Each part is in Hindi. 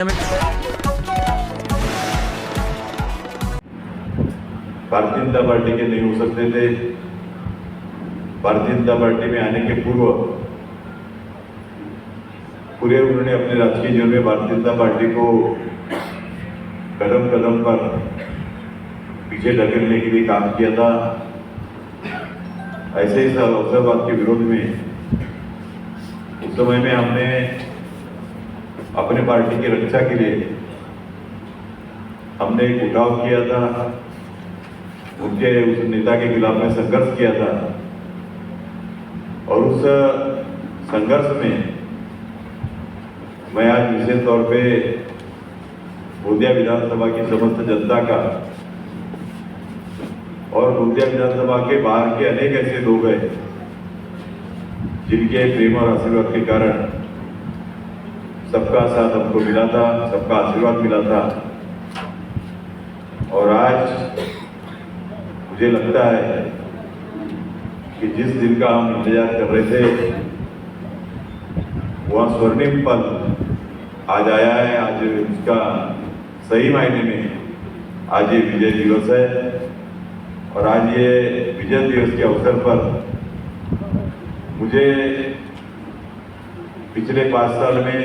भारतीय जनता पार्टी के नहीं हो सकते थे। भारतीय जनता पार्टी में आने के पूर्व पूरे उन्होंने अपने राजकीय जीवन में भारतीय जनता पार्टी को कदम कदम पर पीछे ढकेलने के लिए काम किया था। ऐसे ही अवसरवाद के विरोध में उस समय में हमने अपने पार्टी की रक्षा के लिए हमने एक उठाव किया था, उनके उस नेता के खिलाफ में संघर्ष किया था और उस संघर्ष में मैं आज विशेष तौर पे गोंदिया विधानसभा की समस्त जनता का और गोंदिया विधानसभा के बाहर के अनेक ऐसे लोग हैं जिनके प्रेम और आशीर्वाद के कारण सबका साथ हमको मिला था, सबका आशीर्वाद मिला था। और आज मुझे लगता है कि जिस दिन का हम इंतजार कर रहे थे वह स्वर्णिम पल आज आया है। आज उसका सही मायने में आज ये विजय दिवस है और आज ये विजय दिवस के अवसर पर मुझे पिछले 5 साल में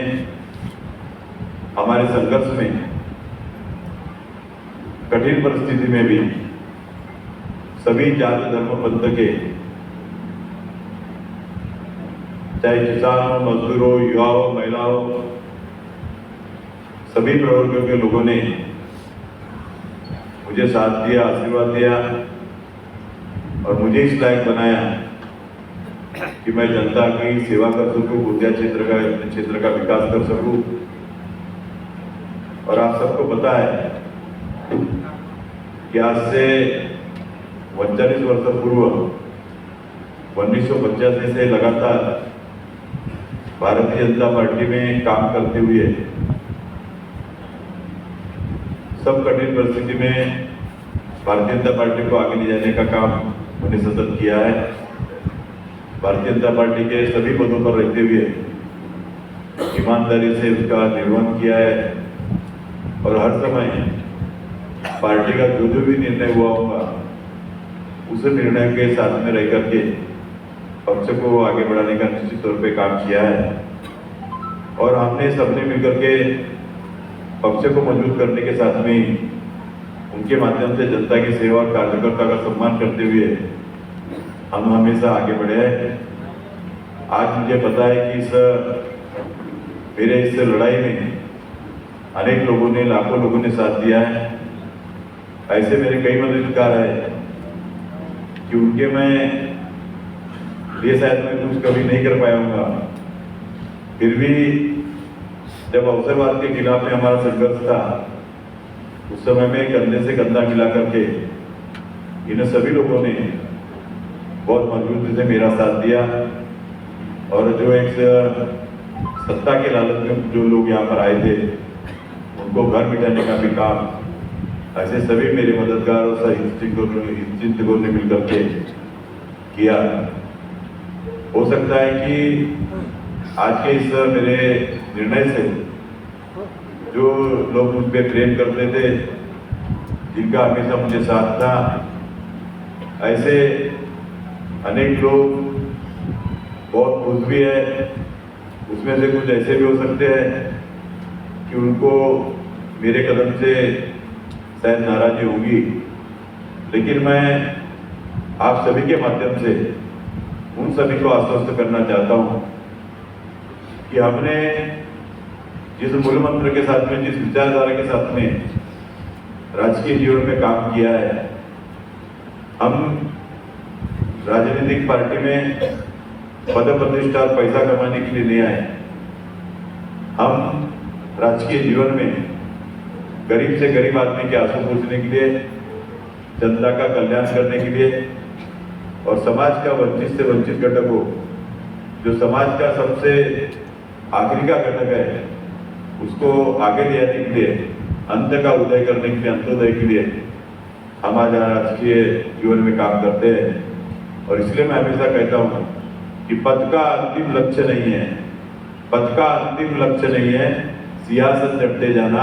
हमारे संघर्ष में कठिन परिस्थिति में भी सभी जाति धर्म पंथ के चाहे किसानों, मजदूरों, युवाओं, महिलाओं, सभी प्रवर्गों के लोगों ने मुझे साथ दिया, आशीर्वाद दिया और मुझे इस लायक बनाया कि मैं जनता की सेवा कर सकूं, गोंदिया क्षेत्र का विकास कर सकूं। और आप सबको पता है कि आज से 39 वर्ष पूर्व 1985 से लगातार भारतीय जनता पार्टी में काम करते हुए सब कठिन परिस्थिति में भारतीय जनता पार्टी को आगे ले जाने का काम मैंने सतत किया है। भारतीय जनता पार्टी के सभी पदों पर रहते हुए ईमानदारी से उसका निर्वहन किया है और हर समय पार्टी का जो भी निर्णय हुआ होगा उस निर्णय के साथ में रह करके पक्ष को आगे बढ़ाने का निश्चित तौर पे काम किया है। और हमने सबने मिलकर के पक्ष को मजबूत करने के साथ में उनके माध्यम से जनता की सेवा और कार्यकर्ता का सम्मान करते हुए हम हमेशा आगे बढ़े हैं। आज मुझे पता है कि मेरे इस लड़ाई में अनेक लोगों ने, लाखों लोगों ने साथ दिया है। ऐसे मेरे कई मददगार हैं कि उनके मैं ये शायद मैं कुछ कभी नहीं कर पाया हूँगा, फिर भी जब अवसरवाद के खिलाफ में हमारा संघर्ष था उस समय में कंधे से कंधा मिला करके इन सभी लोगों ने बहुत मजबूती से मेरा साथ दिया। और जो एक सत्ता के लालच में जो लोग यहाँ पर आए थे उनको घर मिटाने का भी काम ऐसे सभी मेरे मददगार और हितचिंतकों ने मिलकर के किया। हो सकता है कि आज के इस मेरे निर्णय से जो लोग मुझ पर प्रेम करते थे, जिनका हमेशा मुझे साथ था, ऐसे अनेक लोग बहुत खुश भी है। उसमें से कुछ ऐसे भी हो सकते हैं कि उनको मेरे कदम से शायद नाराजगी होगी, लेकिन मैं आप सभी के माध्यम से उन सभी को आश्वस्त करना चाहता हूं कि हमने जिस मूल मंत्र के साथ में, जिस विचारधारा के साथ में राजकीय जीवन में काम किया है, हम राजनीतिक पार्टी में पद प्रतिष्ठा और पैसा कमाने के लिए नहीं आए। हम राजकीय जीवन में गरीब से गरीब आदमी के आंसू पूछने के लिए, जनता का कल्याण करने के लिए और समाज का वंचित से वंचित घटक हो, जो समाज का सबसे आखिरी का घटक है, उसको आगे ले जाने के लिए, अंत का उदय करने के लिए, अंत्योदय के लिए हम आज राजकीय जीवन में काम करते हैं। और इसलिए मैं हमेशा कहता हूँ कि पद का अंतिम लक्ष्य नहीं है, पद का अंतिम लक्ष्य नहीं है, सियासत लड़ते जाना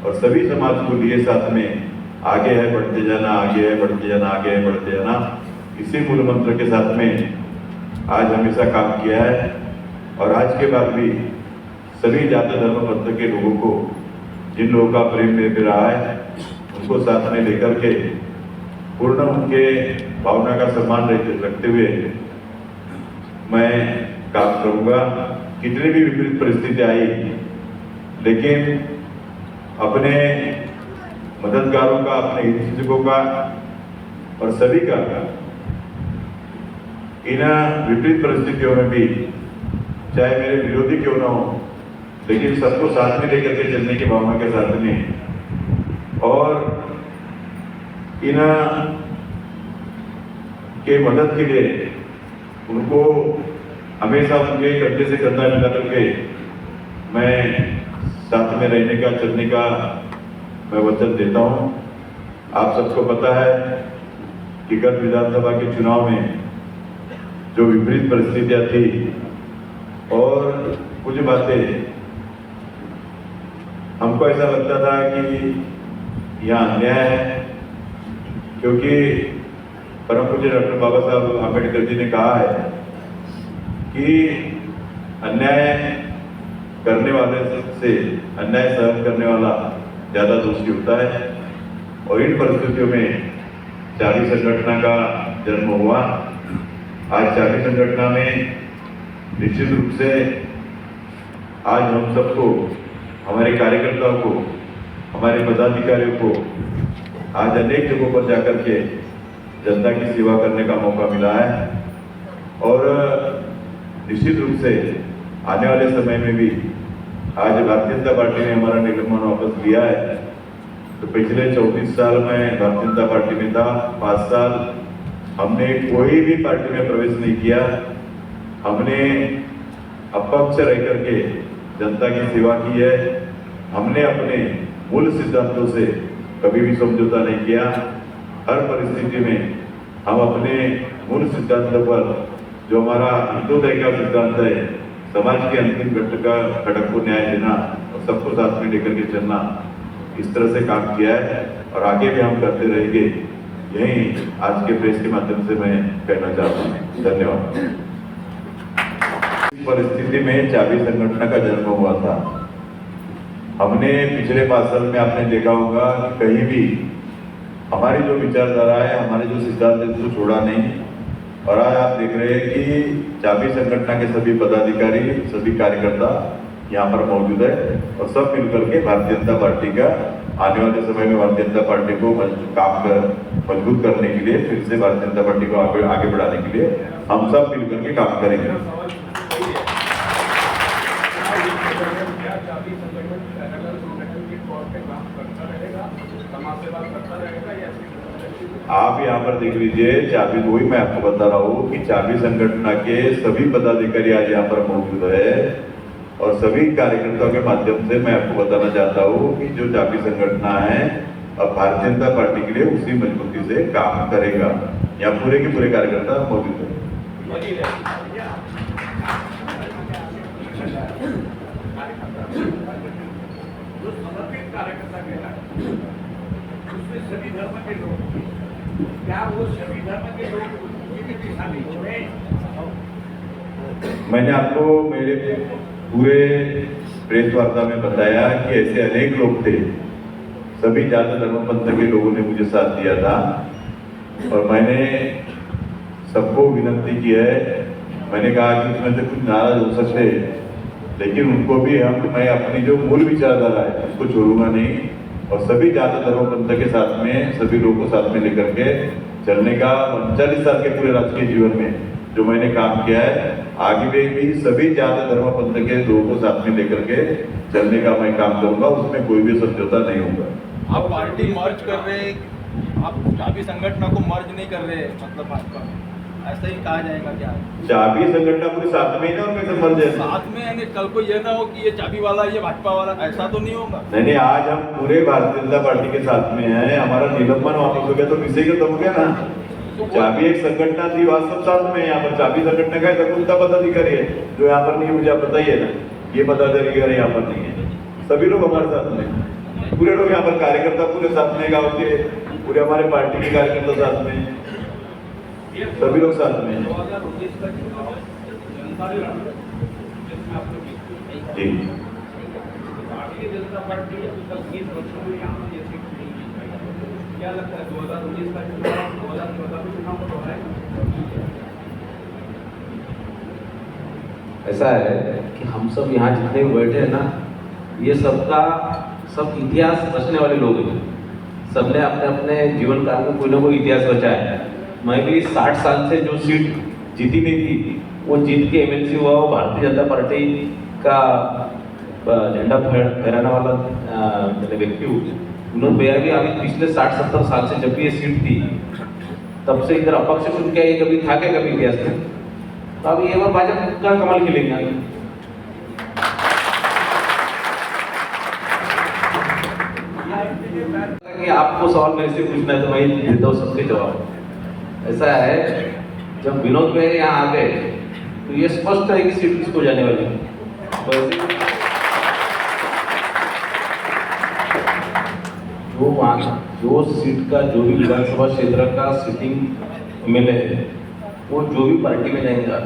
और सभी समाज को लिए साथ में आगे है बढ़ते जाना, आगे है बढ़ते जाना, आगे है बढ़ते जाना, इसी मूल मंत्र के साथ में आज हमेशा काम किया है। और आज के बाद भी सभी जाति धर्म पंथ के लोगों को, जिन लोगों का प्रेम मेरे पे रहा है, उनको साथ में लेकर के पूर्ण उनके भावना का सम्मान रखते हुए मैं काम करूंगा। कितनी भी विपरीत परिस्थिति आई, लेकिन अपने मददगारों का, अपने हितचिंतकों का और सभी का इन विपरीत परिस्थितियों में भी, चाहे मेरे विरोधी क्यों ना हो, लेकिन सबको साथ में लेकर के चलने की भावना के साथ में और इन के मदद के लिए उनको हमेशा उनके कंधे से कंधा मिला करके मैं साथ में रहने का, चलने का मैं वचन देता हूं। आप सबको पता है कि गत विधानसभा के चुनाव में जो विपरीत परिस्थितियां थी और कुछ बातें हमको ऐसा लगता था कि यहाँ अन्याय है, क्योंकि परम पूज्य डॉक्टर बाबा साहब आम्बेडकर जी ने कहा है कि अन्याय करने वाले से अन्याय सहन करने वाला ज्यादा दोषी होता है। और इन परिस्थितियों में चाबी संगठन का जन्म हुआ। आज चाबी संगठन में निश्चित रूप से आज हम सबको, हमारे कार्यकर्ताओं को, हमारे पदाधिकारियों को आज अनेक जगहों पर जाकर के जनता की सेवा करने का मौका मिला है। और निश्चित रूप से आने वाले समय में भी आज भारतीय जनता पार्टी ने हमारा निलंबन वापस लिया है। तो पिछले 34 साल में भारतीय जनता पार्टी में था, 5 साल हमने कोई भी पार्टी में प्रवेश नहीं किया। हमने अपक्ष रह करके जनता की सेवा की है। हमने अपने मूल सिद्धांतों से कभी भी समझौता नहीं किया। हर परिस्थिति में हम अपने मूल सिद्धांतों पर, जो हमारा हितोदय का सिद्धांत है, समाज के अंतिम घटक को न्याय देना और सबको साथ में लेकर के चलना, इस तरह से काम किया है और आगे भी हम करते रहेंगे। यही आज के प्रेस के माध्यम से मैं कहना चाहता हूँ। धन्यवाद। इस परिस्थिति में चाबी संगठन का जन्म हुआ था। हमने पिछले 5 साल में आपने देखा होगा कि कहीं भी हमारी जो विचारधारा है, हमारे जो सिद्धांत है, उसको छोड़ा नहीं। और आज आप देख रहे हैं कि चाबी संगठन के सभी पदाधिकारी, सभी कार्यकर्ता यहाँ पर मौजूद है और सब मिलकर के भारतीय जनता पार्टी का आने वाले समय में भारतीय जनता पार्टी को मजबूत करने के लिए, फिर से भारतीय जनता पार्टी को आगे बढ़ाने के लिए हम सब मिलकर के काम करेंगे। आप यहाँ पर देख लीजिए, चाबी, वही मैं आपको बता रहा हूँ कि चाबी संगठन के सभी पदाधिकारी आज यहाँ पर मौजूद है और सभी कार्यकर्ताओं के माध्यम से मैं आपको बताना चाहता हूँ कि जो चाबी संगठन है अब भारतीय जनता पार्टी के लिए उसी मजबूती से काम करेगा। यहाँ पूरे के पूरे कार्यकर्ता मौजूद है। सभी धर्म के लोग, क्या वो सभी धर्म के लोग शामिल हो रहे हैं? मैंने आपको मेरे पूरे प्रेस वार्ता में बताया कि ऐसे अनेक लोग थे, सभी जाति धर्म पंथ के लोगों ने मुझे साथ दिया था और मैंने सबको विनती की है। मैंने कहा कि उसमें से कुछ नाराज हो सकते, लेकिन उनको भी मैं अपनी जो मूल विचारधारा है उसको छोड़ूंगा नहीं और सभी जाति धर्म पंथ के साथ में सभी लोगों को साथ में लेकर के चलने का 39 साल के पूरे राजकीय जीवन में जो मैंने काम किया है, आगे भी सभी जाति धर्म पंथ के लोगों को साथ में लेकर के चलने का मैं काम करूंगा। उसमें कोई भी समझौता नहीं होगा। आप पार्टी मर्ज कर रहे हैं, आप चाबी संगठन को मर्ज नहीं कर रहे, मतलब भाजपा ऐसा ही कहा जाएगा क्या? चाबी संगठन पूरे साथ में ही ना, उनमें मर्ज है साथ में, यानी कल को ये ना हो कि ये चाबी वाला ये भाजपा वाला, ऐसा तो नहीं होगा। नहीं, आज हम पूरे भारतीय जनता पार्टी के साथ में हैं। हमारा निलंबन वापस हो गया तो विषय खत्म हो गया ना। चाबी एक संगठन थी, वह सब साथ में। यहाँ पर चाबी संगठन का कौन सा पदाधिकारी है जो यहाँ पर नहीं है? मुझे आप बताइए ना, ये पदाधिकारी यहाँ पर नहीं है। सभी लोग हमारे साथ में, पूरे लोग यहाँ पर कार्यकर्ता पूरे साथ में, गांव के पूरे हमारे पार्टी के कार्यकर्ता साथ में, सभी लोग साथ में हैं। 2019 का चुनाव जनता ने लड़ा, जिसमें आप लोग जीते। जी भारतीय जनता पार्टी अभी तक 20 वर्षों में यहाँ ये सीट नहीं जीत पाई। क्या लगता है 2019 का चुनाव 2014 में चुनाव को दोहराएगा? ऐसा है कि हम सब यहाँ जितने भी बैठे हैं ना, ये सब इतिहास रचने वाले लोग हैं। सबने अपने अपने जीवन काल में कोई ना कोई इतिहास रचा है। मैं भी 60 साल से जो सीट जीती नहीं थी, वो जीत के एमएलसी हुआ, वो भारतीय जनता पार्टी का झंडा फहराने वाला मैंने व्यक्ति हूँ। विनोद भैया भी अभी पिछले 60-70 साल से जब भी ये सीट थी, तब से इधर अपक्ष चुन के ये कभी था क्या कभी इतिहास में? तो अभी ये बार भाजपा का कमाल खेलेंगे। कि आपको सवाल मेरे से पूछना है तो मैं देता हूँ सबके जवाब। ऐसा है, जब विनोद भाई यहाँ आ गए तो ये स्पष्ट है कि सीट किसको जाने वाली है। वैसे जो वहाँ जो सीट का जो भी विधानसभा क्षेत्र का सिटिंग एमएलए है, वो जो भी पार्टी में जाएगा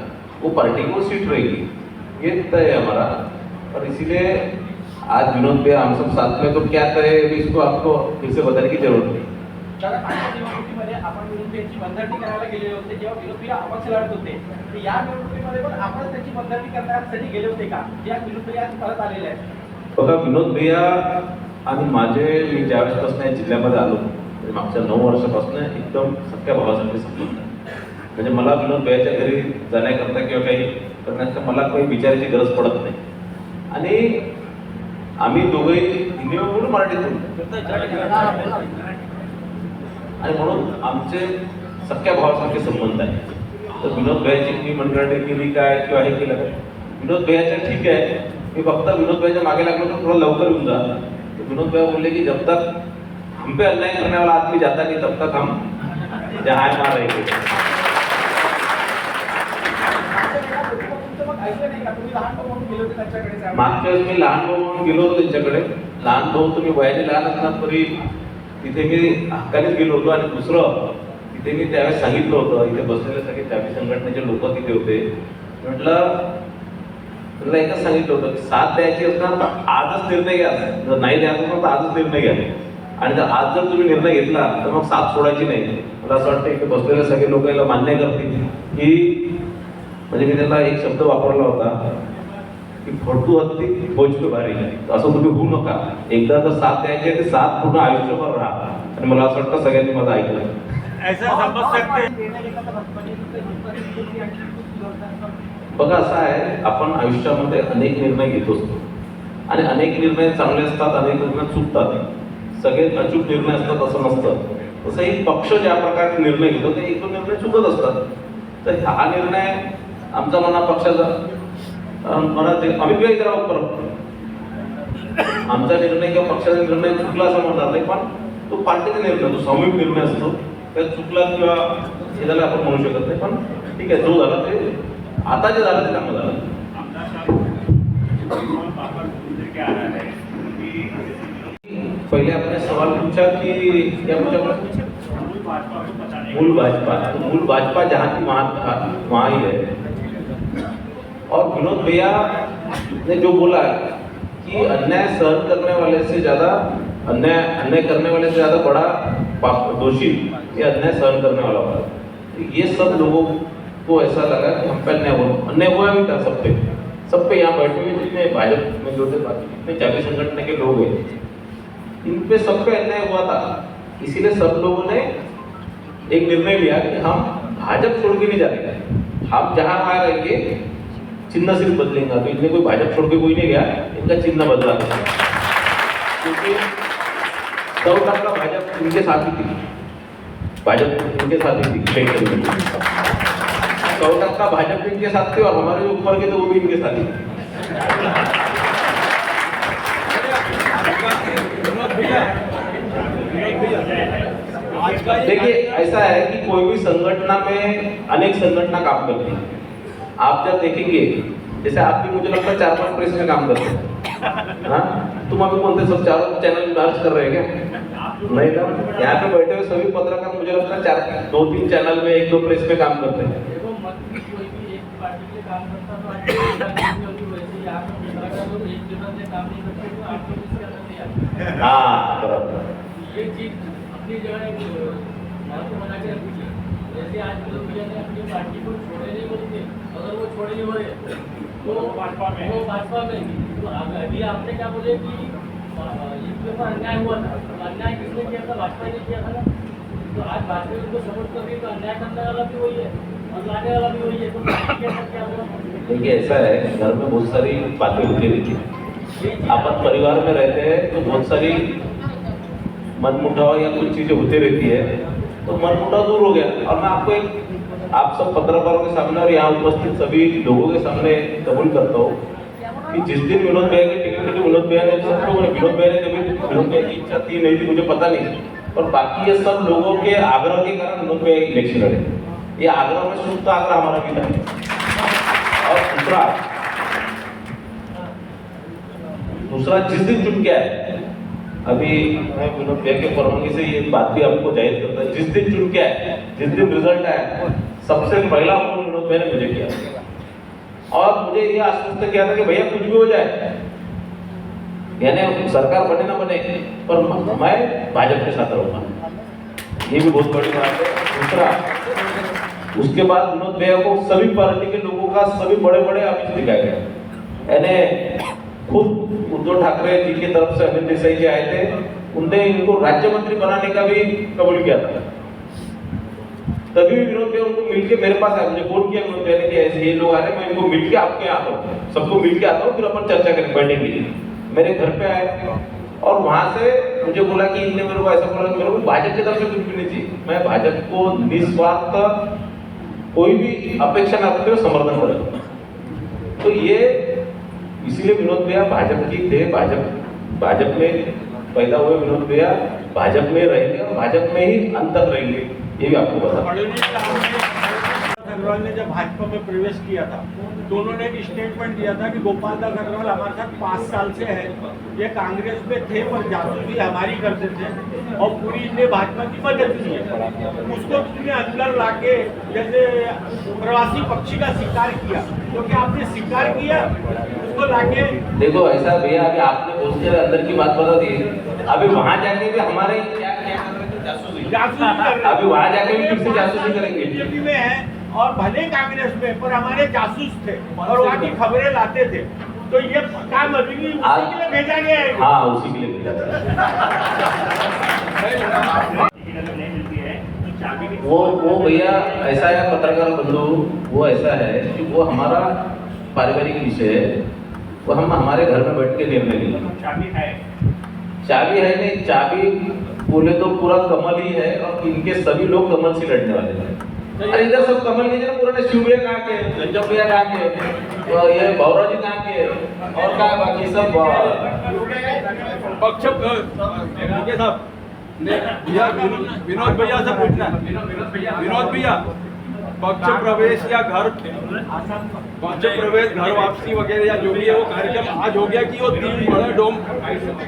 वो पार्टी को सीट रहेगी, ये तय है हमारा। और इसीलिए आज विनोद भैया हम सब साथ में, तो क्या तय है इसको आपको फिर से बताने की जरूरत नहीं। दादा, मागच्या निवडणुकीमध्ये आपण विनोद यांची मनधरणी करायला गेलेले होते, जेव्हा विनोद भैया अपक्ष लढत होते, तर या निवडणुकीमध्ये पण आपण त्यांची मनधरणी करण्यासाठी गेले होते का? या विनोद भैया आज परत आलेले आहेत। बघा, विनोद भैया आणि माझे, मी ज्यावेळेसपासून या जिल्ह्यामध्ये आलो मागच्या 9 वर्षापासून एकदम सख्या भावासारखे संबंध आहे। म्हणजे मला विनोद भैयाच्या घरी जाण्याकरता किंवा काही करण्याकरता मला काही विचारायची गरज पडत नाही। आणि आम्ही दोघेही हिंदी बोलून मराठीतून, आणि म्हणून आमचे सख्या भावासारखे संबंध आहे। तर विनोद भैयाची मी मनगणनी केली काय किंवा हे केलं काय, विनोद भैयाच्या ठीक आहे, मी फक्त विनोद भैयाच्या मागे लागलो तर थोड़ा लवकर येऊन जा। तो विनोद भैया बोले कि जब तक हम पे अन्याय करने वाला आदमी जाता नहीं तब तक हम जहाँ है वहाँ रहेंगे। मागच्या वेळेस मी लहान भाऊ म्हणून गेलो होतो त्यांच्याकडे। लहान भाऊ तुम्ही वयाने लहान असणार तरी तिथे मी हक्कानेच गेलो होतो। आणि दुसरं, तिथे मी त्यावेळेस सांगितलं होतं, इथे बसलेले सगळे चाबी संघटनेचे लोक तिथे होते, म्हटलं तुला एकच सांगितलं होतं की साथ द्यायची असणार तर आजच निर्णय घ्या, जर नाही द्यायचं असणार तर आजच निर्णय घ्या। आणि जर आज जर तुम्ही निर्णय घेतला तर मग साथ सोडायची नाही। मला असं वाटतं इथे बसलेले सगळे लोक याला मान्य करतील की, म्हणजे मी त्यांना एक शब्द वापरला होता की फोटू हत्ती फौज पे भारी, असं तुम्ही होऊ नका। एकदा जर साथ द्यायची आहे ते साथ पूर्ण आयुष्यभर राहा। आणि मला असं वाटतं सगळ्यांनी माझं ऐकलं। ऐसा समझ सकते हैं बघा, असं आहे, आपण आयुष्यामध्ये अनेक निर्णय घेत असतो आणि अनेक निर्णय चांगले असतात, अनेक निर्णय चुकतात। सगळे अचूक निर्णय असतात असं नसतं। तसंही पक्ष ज्या प्रकारे निर्णय घेतो ते एक दोन निर्णय चुकत असतात। तर हा निर्णय आमचा म्हणा पक्षाचा म्हणा ते आम्ही काही करावं परत, आमचा निर्णय किंवा पक्षाचा निर्णय चुकला असं म्हणणार नाही, पण तो पार्टीचा निर्णय, तो सामूहिक निर्णय असतो, त्यात चुकला किंवा हे झालं आपण म्हणू शकत नाही। पण ठीक आहे, जो झाला ते आता जे झालं ते चांगलं झालं। पहले आपने सवाल पूछा कि क्या पूछा? मूल भाजपा, तो मूल भाजपा जहाँ थी वहाँ ही है। और विनोद भैया ने जो बोला कि अन्याय सहन करने वाले से ज्यादा अन्याय करने वाले से ज्यादा बड़ा दोषी ये अन्याय सहन करने वाला होता है। तो ये सब लोगों को ऐसा लगा कि हम पे अन्याय हुआ भी था सब पे यहाँ बैठे हुए जितने भाजपा में जो थे, जितने चाबी संगठन के लोग हैं, इन पे सब पे अन्याय हुआ था। इसीलिए सब लोगों ने एक निर्णय लिया कि हम भाजपा छोड़ के नहीं जाएंगे, हम जहाँ वहाँ रहेंगे, चिन्ह सिर्फ बदलेंगे। तो इनने कोई भाजपा छोड़ के कोई नहीं गया, इनका चिन्ह बदला, क्योंकि 100% भाजपा इनके साथ ही थी, भाजपा इनके साथ ही थी, 100% भाजपा इनके साथ थे और हमारे जो ऊपर के थे वो भी इनके साथ ही थे। देखिए, ऐसा है कि कोई भी संगठना में अनेक संगठना काम करती है। आप जब देखेंगे, जैसे आप भी मुझे लगता है 4-5 प्रेस में काम करते हैं, हाँ? तुम अभी बोलते सब चारों चैनल मर्ज कर रहे हैं क्या? नहीं ना, यहाँ पे बैठे हुए सभी पत्रकार मुझे लगता है 2-3 चैनल में 1-2 प्लेस पे काम करते हैं। देखो मत कोई भी एक पार्टी के काम करता तो आज वैसे यहाँ पे पत्रकार लोग एक जगह से काम नहीं करते तो आप लोग इसके अंदर नहीं आते। हाँ बराबर। ये चीज अपनी जगह महत्व बना के रखी है। जैसे आज विनोद भैया ने अपनी पार्टी को छोड़े नहीं बोलते, अगर वो छोड़े नहीं बोले तो भाजपा में तो अभी आपने क्या बोले कि इनके ऊपर अन्याय हुआ था, तो अन्याय किसने किया था? भाजपा ने किया था ना। तो आज भाजपा उनको सपोर्ट कर रही है तो अन्याय करने वाला भी वही है और लाने वाला भी वही है, तो क्या हुआ? देखिए ऐसा है, घर में बहुत सारी बातें होती रहती है। अपन परिवार में रहते हैं तो बहुत सारी मनमुटाव या कुछ चीजें होती रहती है, तो मनमुटाव दूर हो गया। और मैं आपको आप सब पत्रकारों के सामने और यहाँ उपस्थित सभी लोगों के सामने कबूल करता हूँ कि जिस दिन विनोद भैया की टिकट थी, विनोद भैया ने सब लोगों ने विनोद भैया ने कभी विनोद भैया की इच्छा थी नहीं थी मुझे पता नहीं, पर बाकी ये सब लोगों के आग्रह के कारण विनोद भैया इलेक्शन लड़े। ये आग्रह में शुद्ध आग्रह हमारा भी था। और दूसरा जिस दिन चुन गया है, अभी मैं विनोद भैया के परवानगी से ये बात भी आपको जाहिर करता है, जिस दिन चुन गया है, जिस दिन रिजल्ट आया, सबसे पहला फोन विनोद भैया ने मुझे किया और मुझे ये आश्वस्त किया था कि भैया कुछ भी हो जाए, यानी सरकार बने ना बने, पर मैं भाजपा के साथ रहूंगा। ये भी बहुत बड़ी बात है। दूसरा, उसके बाद विनोद भैया को सभी पार्टी के लोगों का सभी बड़े बड़े ऑफिस दिखाया गया, यानी खुद उद्धव ठाकरे जी की तरफ से अमित देसाई जी आए थे, उनने इनको राज्य मंत्री बनाने का भी कबूल किया था। तभी विनोद भैया उनको मिलके मेरे पास आए, मुझे फोन किया विनोद भैया ने कि ऐसे ये लोग आ रहे हैं, मैं इनको मिलके आपके आता हूँ, सबको मिलके आता हूँ, फिर अपन चर्चा करें बैठेंगे। मेरे घर पे आए और वहां से मुझे बोला कि इनने मेरे को ऐसा बोला, मेरे को भाजपा की तरफ से कुछ भी नहीं चाहिए, मैं भाजपा को निस्वार्थ कोई भी अपेक्षा न रखते हुए समर्थन करेगा। तो ये इसीलिए विनोद भैया भाजपा की थे, भाजपा में पैदा हुए विनोद भैया भाजपा में रहेंगे और भाजपा में ही अंत तक रहेंगे, ये भी आपको बता। अग्रवाल ने जब भाजपा में प्रवेश किया था तो उन्होंने एक स्टेटमेंट दिया था कि गोपाल दास अग्रवाल हमारे साथ 5 साल से है, ये कांग्रेस में थे पर जासूसी हमारी करते थे और पूरी इनने भाजपा की मदद की है। उसको तुमने अंदर लाके जैसे प्रवासी पक्षी का शिकार किया, तो क्या आपने शिकार किया उसको लाके? देखो ऐसा भैया, अभी आपने बहुत सारे अंदर की बात बता दी, अभी वहां जाके भी हमारे क्या क्या कर रहे थे, जासूसी कर रहे थे। अभी वहां जाके भी फिर से जासूसी करेंगे। बीजेपी में है और भले कांग्रेस में, पर हमारे जासूस थे और वहाँ की खबरें लाते थे, तो ये काम अभी भी उसी के लिए भेजा गया है। हाँ, उसी के लिए भेजा गया। वो भैया ऐसा है पत्रकार बंधु, वो ऐसा है कि वो हमारा पारिवारिक विषय है, वो हम हमारे घर में बैठ के निर्णय लेंगे। चाबी है नहीं, चाबी बोले तो पूरा कमल ही है और इनके सभी लोग कमल से लड़ने वाले हैं। अरे इधर सब कमल के पूरा शिव भैया कहाँ के, रंजन भैया कहाँ के, तो ये भौरा जी कहाँ के और क्या बाकी सब पक्ष साहब भैया विनोद भैया से पूछना, विनोद भैया पक्ष प्रवेश या घर पक्ष प्रवेश घर वापसी वगैरह या जो भी है वो कार्यक्रम आज हो गया कि वो 3 बड़े डोम,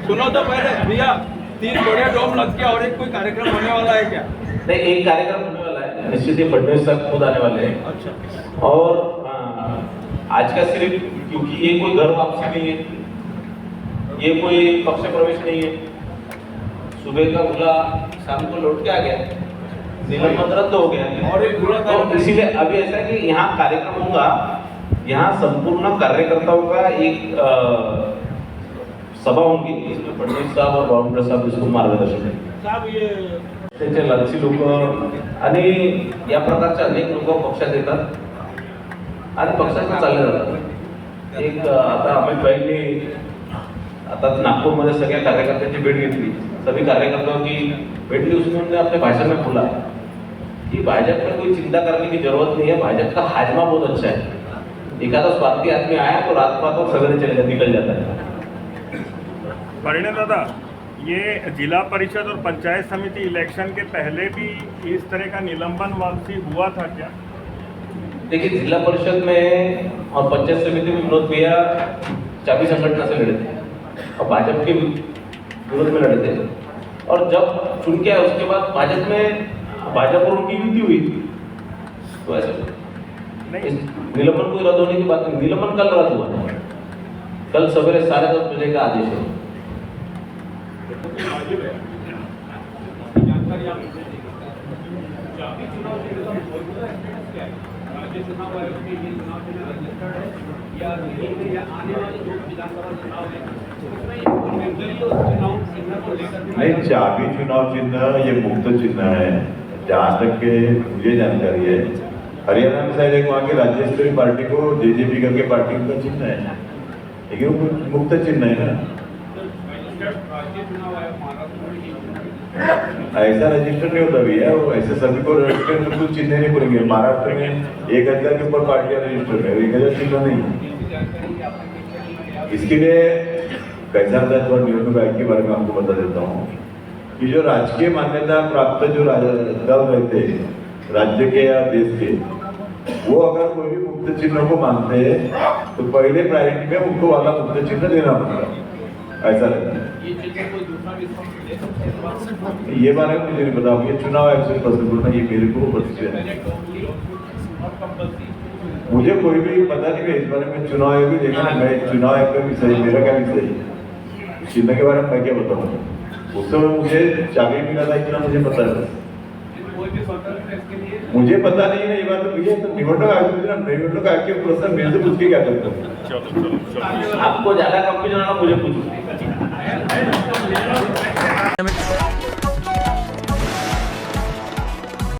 सुनो तो पहले भैया, 3 बड़े डोम लग गया और एक कोई कार्यक्रम होने वाला है क्या? नहीं, एक कार्यक्रम होने वाला है, निश्चित ही फडणवीस साहब खुद आने वाले हैं। अच्छा। और आज का सिर्फ क्योंकि ये कोई घर वापसी नहीं है, ये कोई पक्ष प्रवेश नहीं है, सुबह का बुला शाम को लौट के आ गया, निलंबन रद्द हो गया और एक बुला तो इसीलिए अभी ऐसा है कि यहाँ कार्यक्रम होगा, यहाँ संपूर्ण कार्यकर्ताओं का एक सभा होगी, इसमें फडणवीस साहब और बावनकुळे साहब इसको मार्गदर्शन करेंगे। साहब ये त्याचे लालची लोक आणि या प्रकारचे अनेक लोक पक्षात येतात आणि पक्षाचं चालले जातात। एक आता अमित भाईंनी आता नागपूरमध्ये सगळ्या कार्यकर्त्यांची भेट घेतली, सभी कार्यकर्ताओं की भेट ली, उसमें उन्होंने अपने भाषण में बोला कि भाजपा में कोई चिंता करने की जरूरत नहीं है, भाजपा का हाजमा बहुत अच्छा है, एखादा स्वार्थी आदमी आया तो रात रात और सगळे चले निकल जाता है। परिणय दादा, ये जिला परिषद और पंचायत समिति इलेक्शन के पहले भी इस तरह का निलंबन वापसी हुआ था क्या? देखिए, जिला परिषद में और पंचायत समिति में विनोद भैया चाबी संगठन से लड़े थे, और भाजपा के विरोध में लड़े थे, और जब चुन के आए उसके बाद भाजपा और उनकी युति हुई थी। तो ऐसा नहीं निलंबन को रद्द होने की बात नहीं, निलंबन कल रद्द हुआ, कल सवेरे 10:30 बजे का आदेश है। चाबी चुनाव चिन्ह का मौजूदा स्टेटस क्या है? राज्य चुनाव आयोग के ये चुनाव चिन्ह रजिस्टर्ड है या नहीं है, या आने वाले जो विधानसभा चुनाव है उसमें निर्दलीय चुनाव चिन्ह को लेकर नहीं, चाबी चुनाव चिन्ह ये मुक्त चिन्ह है। जहाँ तक के मुझे जानकारी है, हरियाणा में शायद एक वहाँ की राज्य स्तरीय पार्टी को जेजेपी करके पार्टी का चिन्ह है, लेकिन वो मुक्त चिन्ह है ना। राज्य चुनाव आयोग महाराष्ट्र में ऐसा रजिस्टर नहीं होता भैया, वो ऐसे सभी को रजिस्टर में कुछ चिन्ह नहीं पड़ेंगे। महाराष्ट्र में 1000 के ऊपर पार्टियां रजिस्टर है, 1000 चिन्ह नहीं। इसके लिए कैसा था, थोड़ा निवडणूक आयोग के बारे में आपको बता देता हूँ कि जो राजकीय मान्यता प्राप्त जो दल रहते हैं राज्य के या देश के, वो अगर कोई भी मुक्त चिन्ह को मानते हैं तो पहले प्रायोरिटी में उनको वाला मुक्त चिन्ह देना पड़ता, ऐसा रहता है। ये चिन्ह कोई दूसरा भी ले सकते हैं। ये बारे में मुझे नहीं पता, ये चुनाव आयोग से पसंद करना, ये मेरे को पसंद है। मुझे कोई भी पता नहीं है इस बारे में, चुनाव आयोग भी देखा, मैं चुनाव आयोग का भी सही, मेरा क्या भी सही, चिन्ह के बारे में मैं क्या बताऊँ। उस समय मुझे चाबी मिला था, इतना मुझे पता है। कोई भी स्वतंत्र इसके लिए मुझे पता नहीं है ये बात, तो भैया तो निवडणूक आयोग के प्रश्न मेरे से पूछ के क्या करते हो। आपको ज्यादा कंफ्यूजन होना, मुझे पूछो।